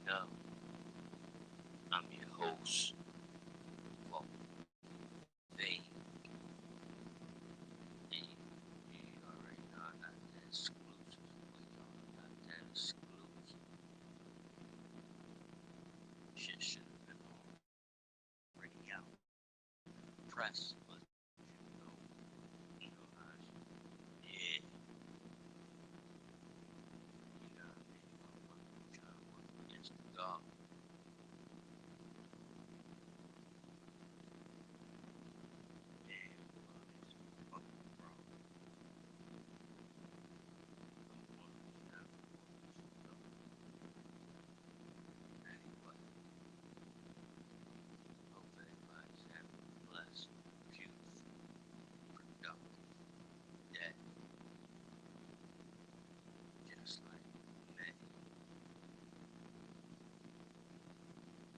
Nov. I'm your host, well, Vane. And you already know I got that exclusive for y'all. I got that exclusive. Shit should have been already out. Press, but you know how yeah. You know what I mean? I'm trying to work against the dog. Damn, fucking wrong. Anyway, hope everybody's having a blessed, beautiful, productive day, just like me.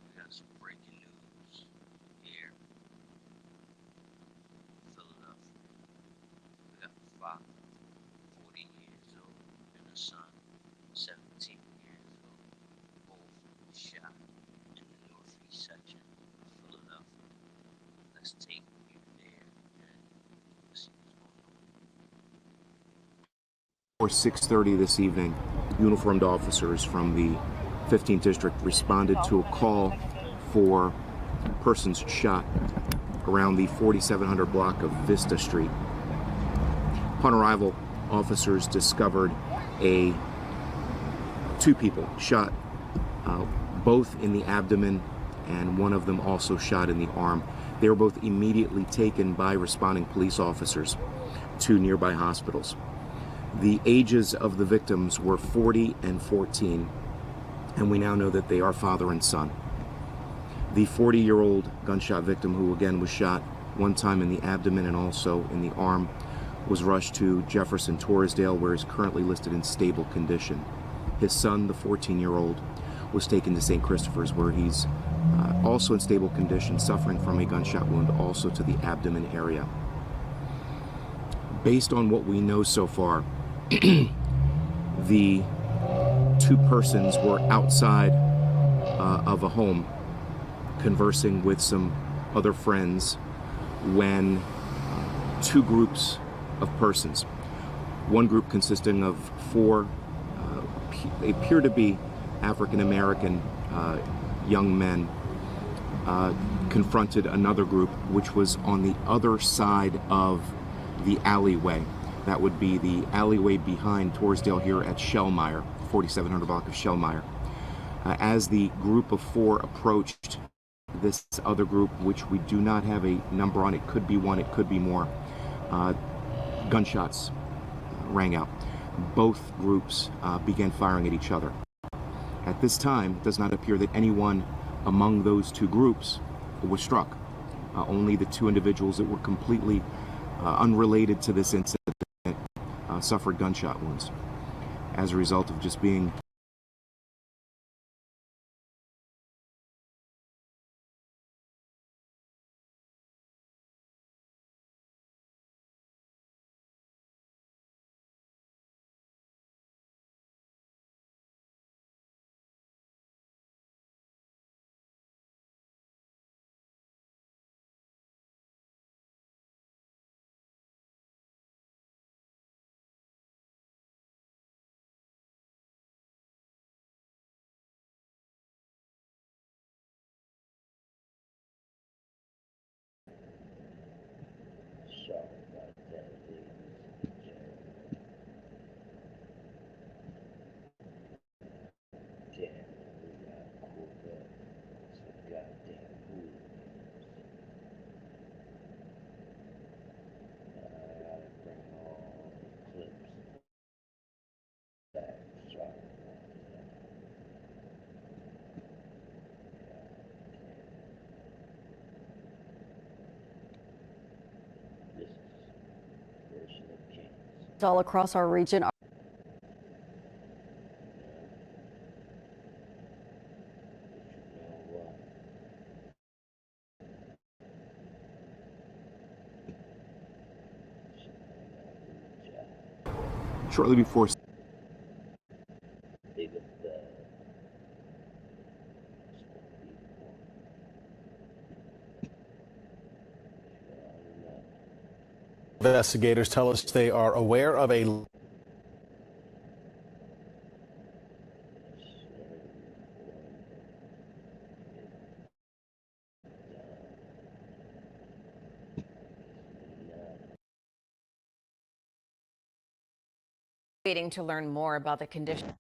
We got some breaking news here in Philadelphia. We got a father, 40 years old, and a son, 17 years old, both shot in the northeast section of Philadelphia. Let's take you there and see what's going on. Or 6:30 this evening, uniformed officers from the 15th District responded to a call for persons shot around the 4700 block of Vista Street. Upon arrival, officers discovered two people shot, both in the abdomen, and one of them also shot in the arm. They were both immediately taken by responding police officers to nearby hospitals. The ages of the victims were 40 and 14, and we now know that they are father and son. The 40-year-old gunshot victim, who again was shot one time in the abdomen and also in the arm, was rushed to Jefferson Torresdale, where he's currently listed in stable condition. His son, the 14-year-old, was taken to St. Christopher's, where he's also in stable condition, suffering from a gunshot wound also to the abdomen area. Based on what we know so far, the two persons were outside of a home conversing with some other friends when two groups of persons, one group consisting of four appear to be African-American young men, confronted another group which was on the other side of the alleyway. That would be the alleyway behind Torresdale here at Shellmeyer, 4700 block of Shellmeyer. As the group of four approached this other group, which we do not have a number on, it could be one, it could be more, gunshots rang out. Both groups began firing at each other. At this time, it does not appear that anyone among those two groups was struck. Only the two individuals that were completely unrelated to this incident suffered gunshot wounds as a result of just being all across our region. shortly before Investigators tell us they are aware of a waiting to learn more about the condition.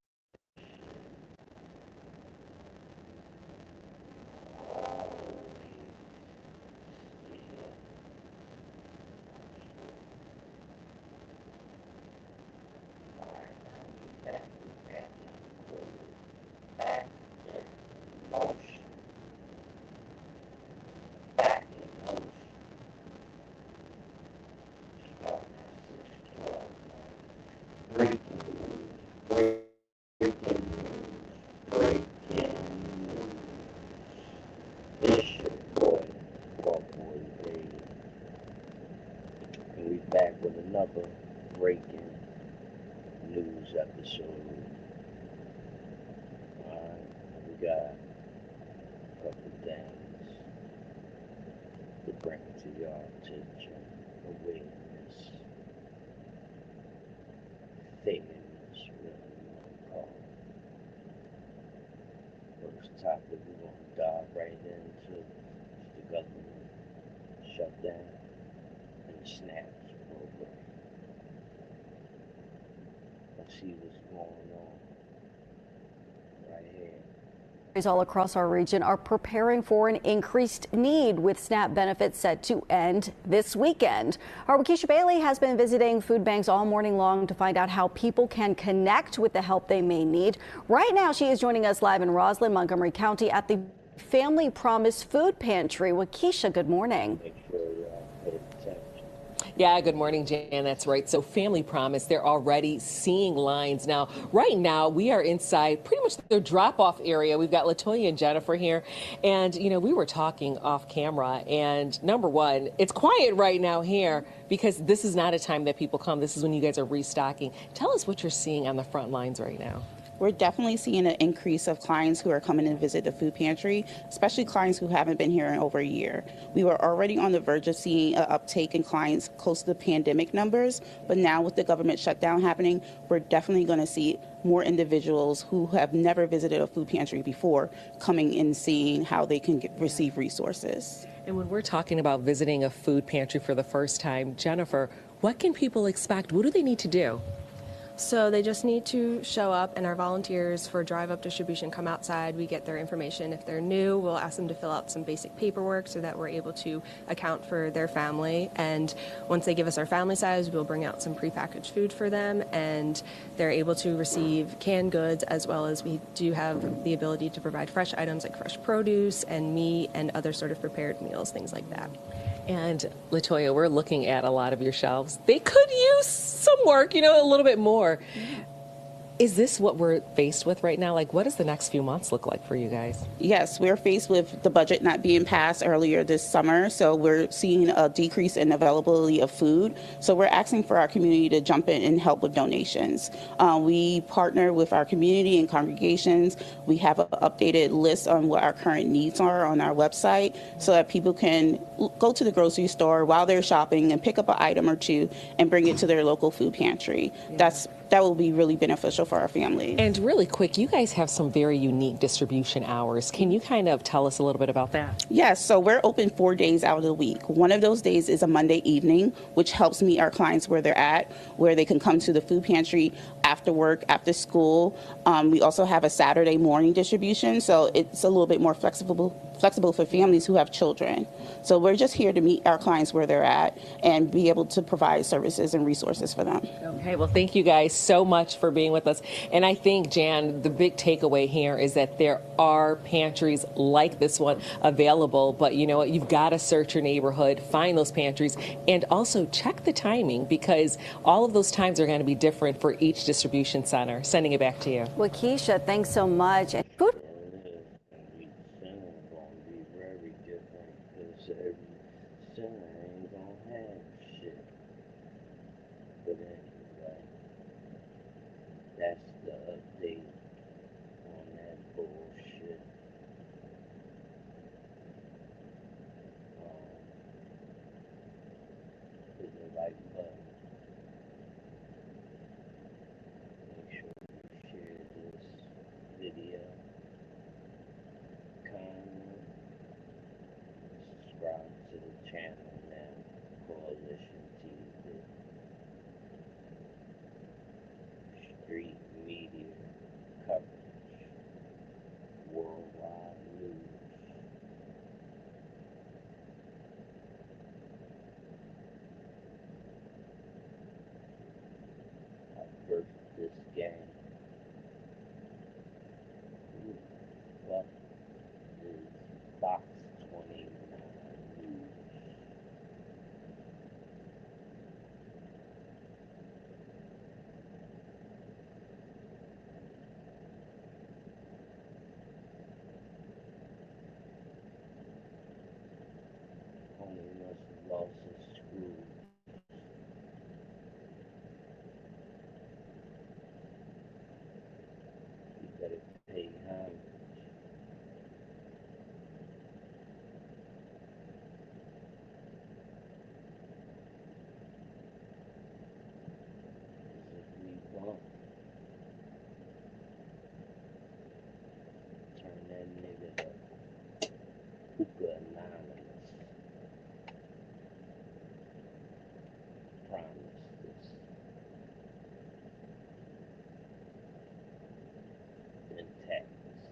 And we back with another breaking news episode. Alright, we got a couple things to bring to your attention. Awareness. Fairness, really want to call it. First topic we're going to dive right into is the government shutdown and the SNAPs program. Let's see what's going on right here. All across our region are preparing for an increased need, with SNAP benefits set to end this weekend. Our Waukesha Bailey has been visiting food banks all morning long to find out how people can connect with the help they may need. Right now, she is joining us live in Roslyn, Montgomery County at the Family Promise Food Pantry. Waukesha, good morning. Make sure y'all pay attention. Yeah, good morning, Jan. That's right. So Family Promise, they're already seeing lines. Now, right now, we are inside pretty much their drop-off area. We've got Latoya and Jennifer here. And, you know, we were talking off camera. And number one, it's quiet right now here because this is not a time that people come. This is when you guys are restocking. Tell us what you're seeing on the front lines right now. We're definitely seeing an increase of clients who are coming to visit the food pantry, especially clients who haven't been here in over a year. We were already on the verge of seeing an uptake in clients close to the pandemic numbers, but now with the government shutdown happening, we're definitely going to see more individuals who have never visited a food pantry before coming and seeing how they can receive resources. And when we're talking about visiting a food pantry for the first time, Jennifer, what can people expect? What do they need to do? So they just need to show up, and our volunteers for drive-up distribution come outside. We get their information. If they're new, we'll ask them to fill out some basic paperwork so that we're able to account for their family. And once they give us our family size, we'll bring out some prepackaged food for them, and they're able to receive canned goods, as well as we do have the ability to provide fresh items like fresh produce and meat and other sort of prepared meals, things like that. And Latoya, we're looking at a lot of your shelves. They could use some work, you know, a little bit more. Is this what we're faced with right now? Like, what does the next few months look like for you guys? Yes, we're faced with the budget not being passed earlier this summer, so we're seeing a decrease in availability of food. So we're asking for our community to jump in and help with donations. We partner with our community and congregations. We have an updated list on what our current needs are on our website so that people can go to the grocery store while they're shopping and pick up an item or two and bring it to their local food pantry. Yeah. That will be really beneficial for our families. And really quick, you guys have some very unique distribution hours. Can you kind of tell us a little bit about that? Yes, so we're open 4 days out of the week. One of those days is a Monday evening, which helps meet our clients where they're at, where they can come to the food pantry after work, after school. We also have a Saturday morning distribution, so it's a little bit more flexible for families who have children. So we're just here to meet our clients where they're at and be able to provide services and resources for them. Okay, well, thank you guys so much for being with us. And I think, Jan, the big takeaway here is that there are pantries like this one available, but you know what, you've got to search your neighborhood, find those pantries, and also check the timing, because all of those times are going to be different for each distribution center. Sending it back to you. Waukesha, thanks so much. And food That's the update on that bullshit. Is it like birth this game. What is box 29 Newz? Only must have lost his screw. You better pay homage. As if we bump, turn that nigga to hookah anonymous. Promise this. Then tax this.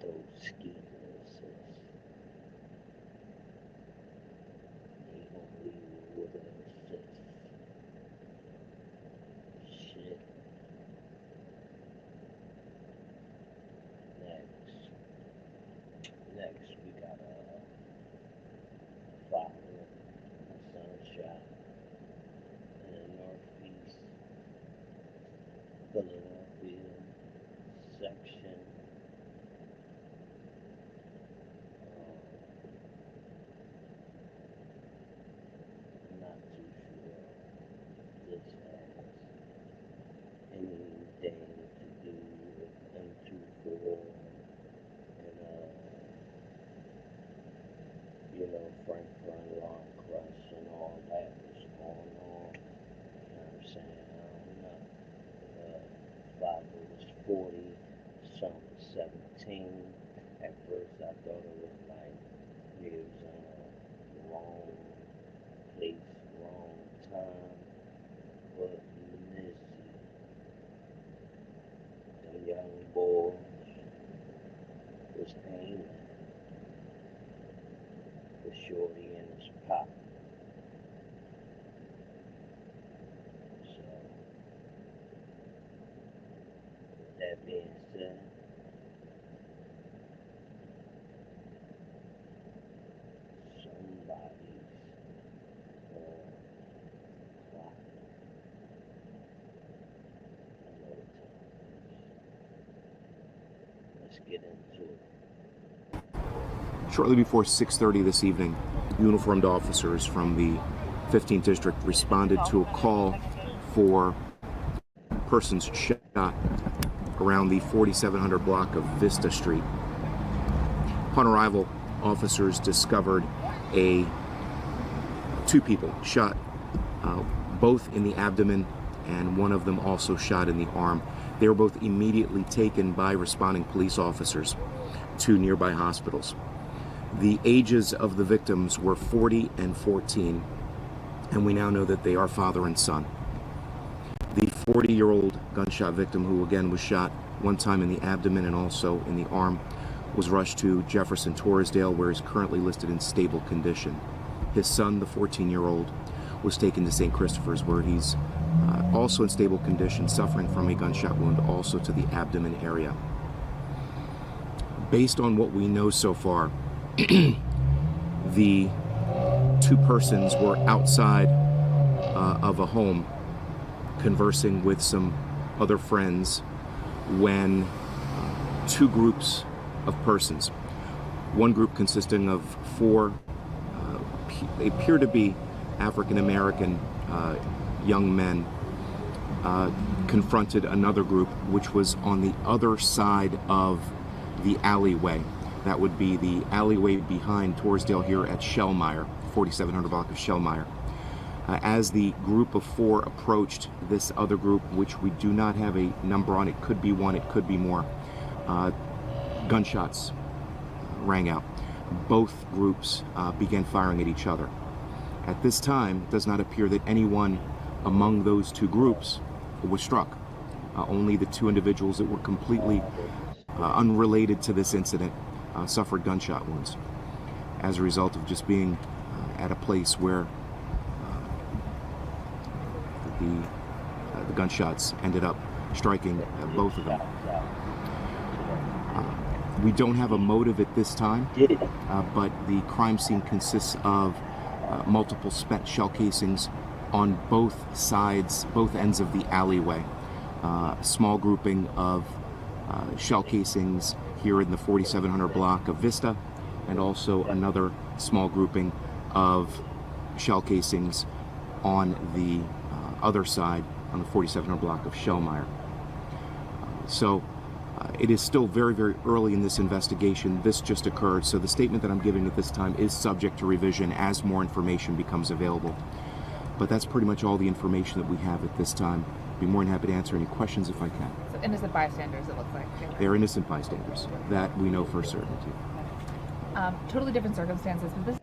Those schemes. He gon' leave with a assist. Shit. Next we got a father, a son shot in the northeast Philadelphia section. I'm not too sure this has anything to do with M24 and Franklin Law Crush and all that was going on. You know what I'm saying? I don't know. Father was 40, son was 17. At first I thought it was like he was in a wrong place, wrong time. But Missy, the young boy was aiming for Shorty and his pop. So, with that being said, somebody's clock. I know what time it is. Let's get into it. Shortly before 6:30 this evening, uniformed officers from the 15th District responded to a call for persons shot around the 4700 block of Vista Street. Upon arrival, officers discovered two people shot, both in the abdomen, and one of them also shot in the arm. They were both immediately taken by responding police officers to nearby hospitals. The ages of the victims were 40 and 14, and we now know that they are father and son. The 40-year-old gunshot victim, who again was shot one time in the abdomen and also in the arm, was rushed to Jefferson Torresdale, where he's currently listed in stable condition. His son, the 14-year-old, was taken to St. Christopher's, where he's also in stable condition, suffering from a gunshot wound also to the abdomen area. Based on what we know so far, the two persons were outside of a home conversing with some other friends when two groups of persons, one group consisting of four, they appear to be African-American young men, confronted another group which was on the other side of the alleyway. That would be the alleyway behind Torresdale here at Shellmeyer, 4700 block of Shellmeyer. As the group of four approached this other group, which we do not have a number on, it could be one, it could be more, gunshots rang out. Both groups began firing at each other. At this time, it does not appear that anyone among those two groups was struck. Only the two individuals that were completely unrelated to this incident suffered gunshot wounds as a result of just being at a place where the gunshots ended up striking both of them. We don't have a motive at this time, but the crime scene consists of multiple spent shell casings on both sides, both ends of the alleyway. A small grouping of shell casings here in the 4700 block of Vista, and also another small grouping of shell casings on the other side, on the 4700 block of Shellmeyer. So it is still very, very early in this investigation. This just occurred, so the statement that I'm giving at this time is subject to revision as more information becomes available. But that's pretty much all the information that we have at this time. I'd be more than happy to answer any questions if I can. So innocent bystanders, it looks like. They are innocent bystanders. That we know for certainty. Totally different circumstances, but this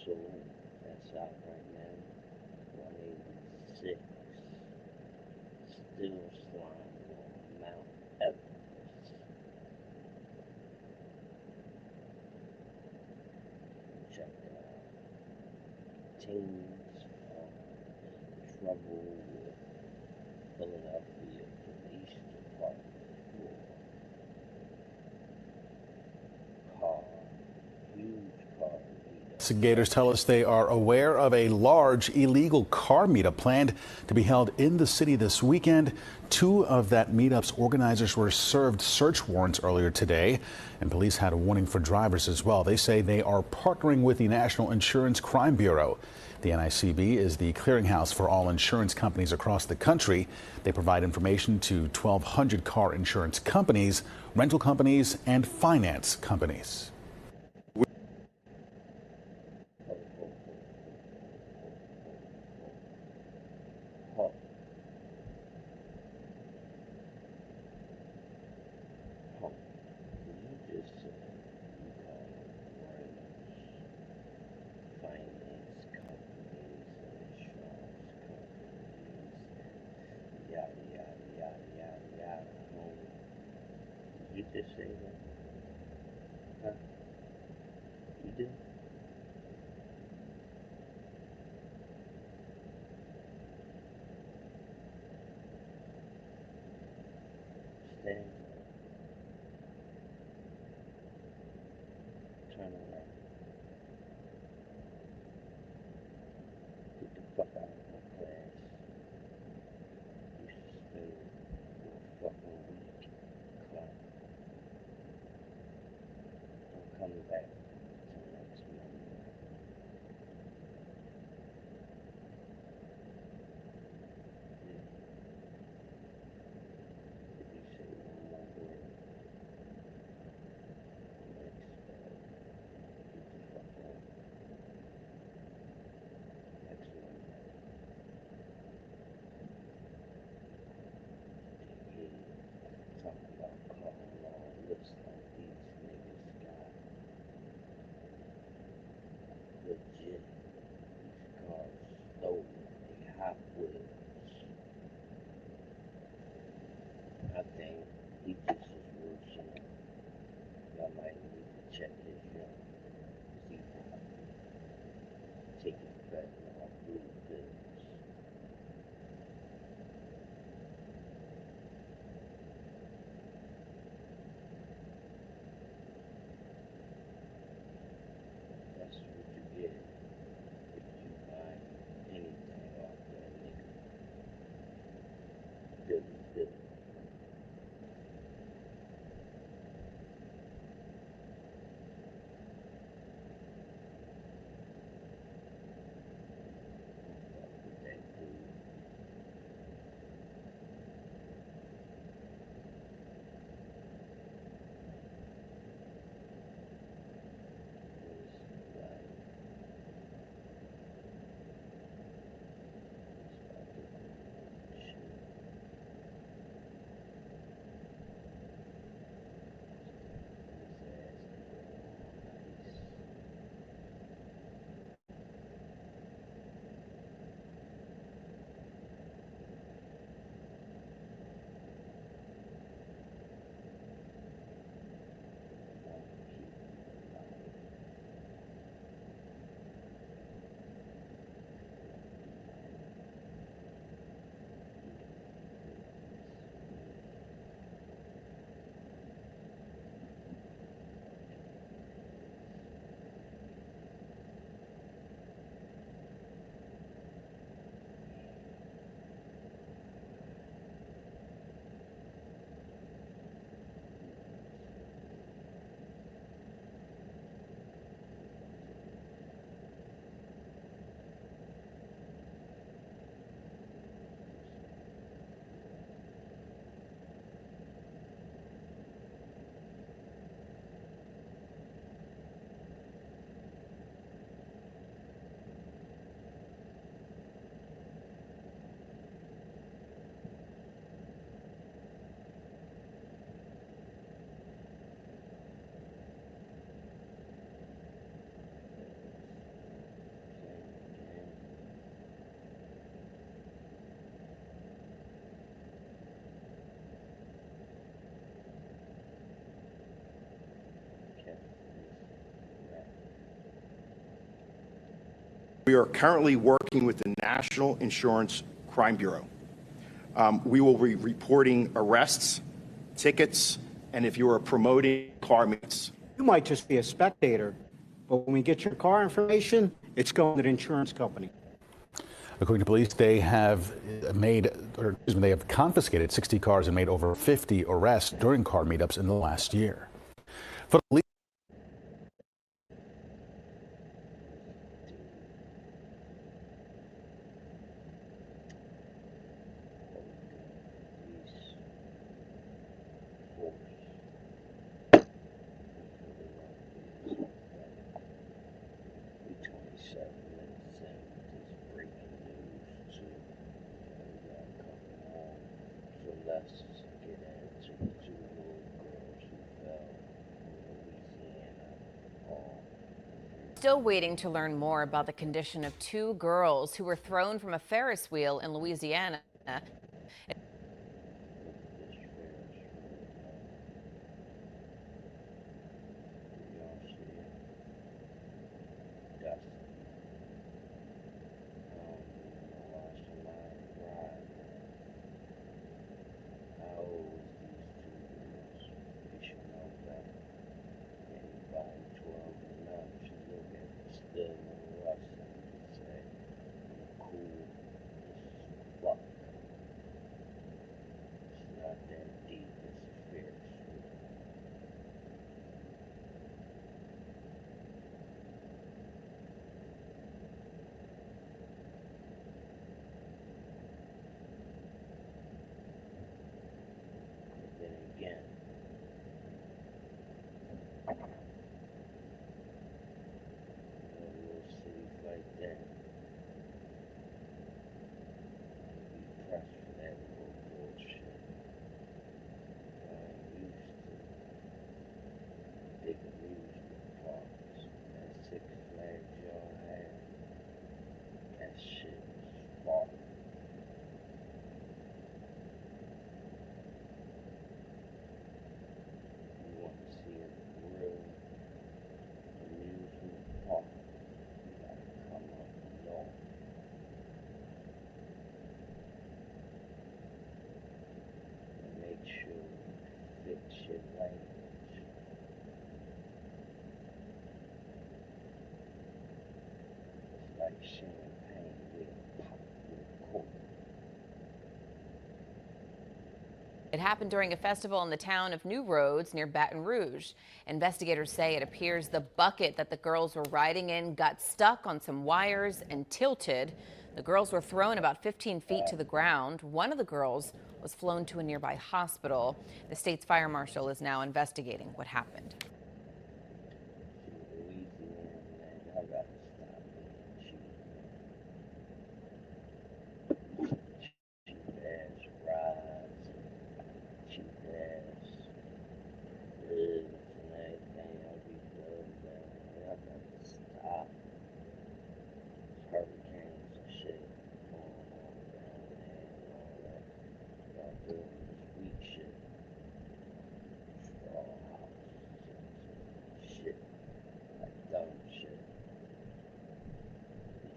soul that's out right now, 186, still flying on Mount Everest. Check it out. Teens found trouble with Philadelphia Police Department for car, huge car meetup. Investigators tell us they are aware of a large illegal car meetup planned to be held in the city this weekend. Two of that meetup's organizers were served search warrants earlier today, and police had a warning for drivers as well. They say they are partnering with the National Insurance Crime Bureau. The NICB is the clearinghouse for all insurance companies across the country. They provide information to 1,200 car insurance companies, rental companies, and finance companies. You just say that? Huh? You did? Stand. Turn around. Get the fuck out of my class. You suspended for a fucking week. Clown. I'm coming back till next Monday. Yeah. If you say one more word, I'm expelled. Get the fuck out. Next Monday. Talking about calling all looks like these niggas got. We are currently working with the National Insurance Crime Bureau. We will be reporting arrests, tickets, and if you are promoting car meets. You might just be a spectator, but when we get your car information, it's going to the insurance company. According to police, they have confiscated 60 cars and made over 50 arrests during car meetups in the last year. For the police, Breaking news too. We got a couple more. So let's get into the two little girls who fell in Louisiana. Still waiting to learn more about the condition of two girls who were thrown from a Ferris wheel in Louisiana. It happened during a festival in the town of New Roads near Baton Rouge. Investigators say it appears the bucket that the girls were riding in got stuck on some wires and tilted. The girls were thrown about 15 feet to the ground. One of the girls was flown to a nearby hospital. The state's fire marshal is now investigating what happened.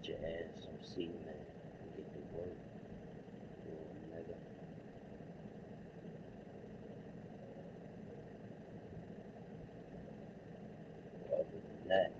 Get your ass some cement and get to work, little nigga. Other than that,